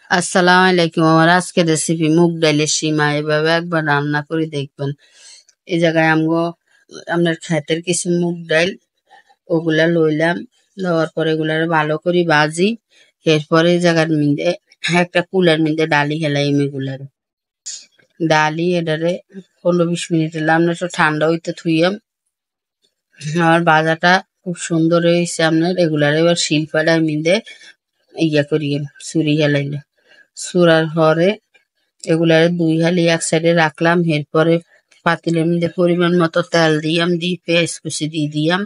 আসসালামু আলাইকুম। আমার আজকের রেসিপি মুগ ডালের সিমা। এভাবে একবার রান্না করে দেখবেন। এই জায়গায় আপনার ক্ষেতের কিছু মুগ ডাল ওগুলা লইলাম। লওয়ার পরে এগুলার ভালো করে ভাজি। এরপরে এই জায়গার মধ্যে একটা কুলার মধ্যে ডালি হেলাইম এগুলার ডালি এটারে 15-20 মিনিট আপনার একটু ঠান্ডা হইতে থুইয়াম। আমার ভাজাটা খুব সুন্দর হয়েছে। আপনার এগুলার এবার শিলপাটার মধ্যে ইয়া করিয়ে ছুরি হেলাইলে চুরার পরে এগুলার দুই হালি এক সাইডে রাখলাম। এরপরে পাতিলের মধ্যে পরিমাণ মতো তেল দিয়াম, দিয়ে পেঁয়াজ কুচি দিয়ে দিয়াম।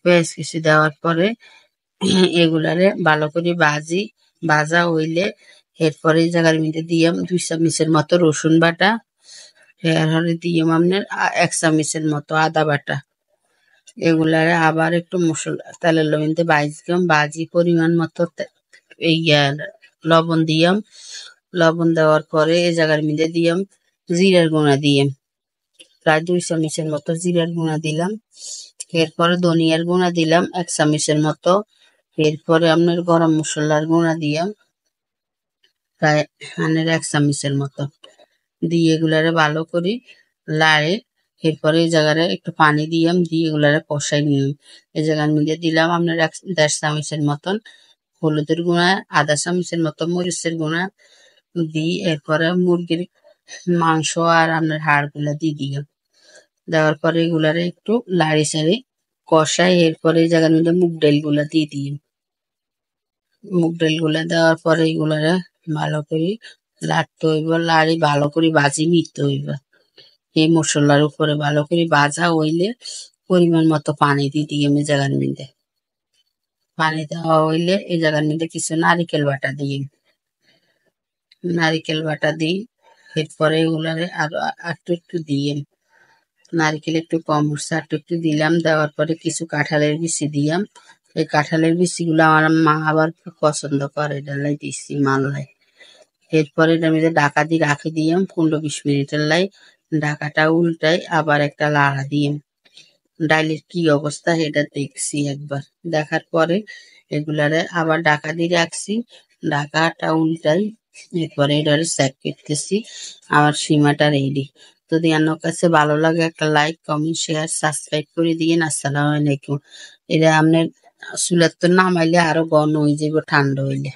পেঁয়াজ কুচি দেওয়ার পরে এগুলারে ভালো করে ভাজা হইলে এরপরে এই জায়গার মধ্যে দিয়াম 2 চামচের মতো রসুন বাটা। এরপরে দিয়াম আপনার 1 চামচের মতো আদা বাটা। এগুলারে আবার একটু মশলা তেলের মধ্যে ভাজি পরিমাণ মতো লবণ দিয়াম। লবণ দেওয়ার পরে এই জায়গার মধ্যে দিয়াম জিরার গুঁড়া দিয়াম, প্রায় 2 চামচের মতো জিরার গুঁড়া দিলাম। এরপরে ধনিয়ার গুঁড়া দিলাম 1 চামচের মতো। এরপরে আপনার গরম মশলার গুঁড়া দিয়াম প্রায় 1 চামচের মতো। দিয়ে এগুলারে ভালো করে লাড়ে। এরপরে এই জায়গায় একটু পানি দিয়াম, দিয়ে এগুলারে কষাই নিলাম। এই জায়গার মধ্যে দিলাম আপনার 1.5 চামচের মতন হলুদের গুঁড়া, 1/2 চামচের মতো মরিচের গুঁড়া দিই। এরপরে মুরগির মাংস আর আপনার হাড়গুলা দিয়ে দিলাম। দেওয়ার পরে এগুলারে একটু লাড়ি চাড়ি কষাই। এরপরে এই জায়গার মধ্যে মুগ ডাল গুলা দিয়ে দিই। মুগ ডাল গুলা দেওয়ার পরে এগুলারে ভালো করে লাড়তে হইব, লাড়ি ভালো করে ভাজি নিতে হইব। এই মশলার উপরে ভালো করে ভাজা হইলে পরিমাণ মতো পানি দিয়ে দিই। আমি জায়গার মধ্যে পানি দেওয়া হইলে এই জায়গার মধ্যে কিছু নারিকেল বাটা দিই। নারিকেল বাটা দিই। এরপরে এগুলারে আরো একটু একটু দিয়ে নারিকেল একটু কম হচ্ছে একটু একটু দিলাম। দেওয়ার পরে কিছু কাঁঠালের বিচি দিলাম। এই কাঁঠালের বিচিগুলো আমার মা আবার খুব পছন্দ করে, ডালাই দিচ্ছি মালাই। এরপরে এটার মধ্যে ঢাকা দিয়ে রাখি দিলাম 15-20 মিনিটের লাই। ঢাকাটা উল্টাই আবার একটা লাড়া দিলাম। ডালের কি অবস্থা এটা দেখছি একবার। দেখার পরে এগুলারে আবার ঢাকা দিয়ে রাখছি। ঢাকাটা উল্টাই। এরপরে এটারে চেক করতেছি। আমার সীমাটা রেডি। যদি আপনার কাছে ভালো লাগে একটা লাইক, কমেন্ট, শেয়ার, সাবস্ক্রাইব করে দিয়েন। আসসালামু আলাইকুম। এটা আপনার চুলার তো নামাইলে আরো ঘন হয়ে যাবে ঠান্ডা হইলে।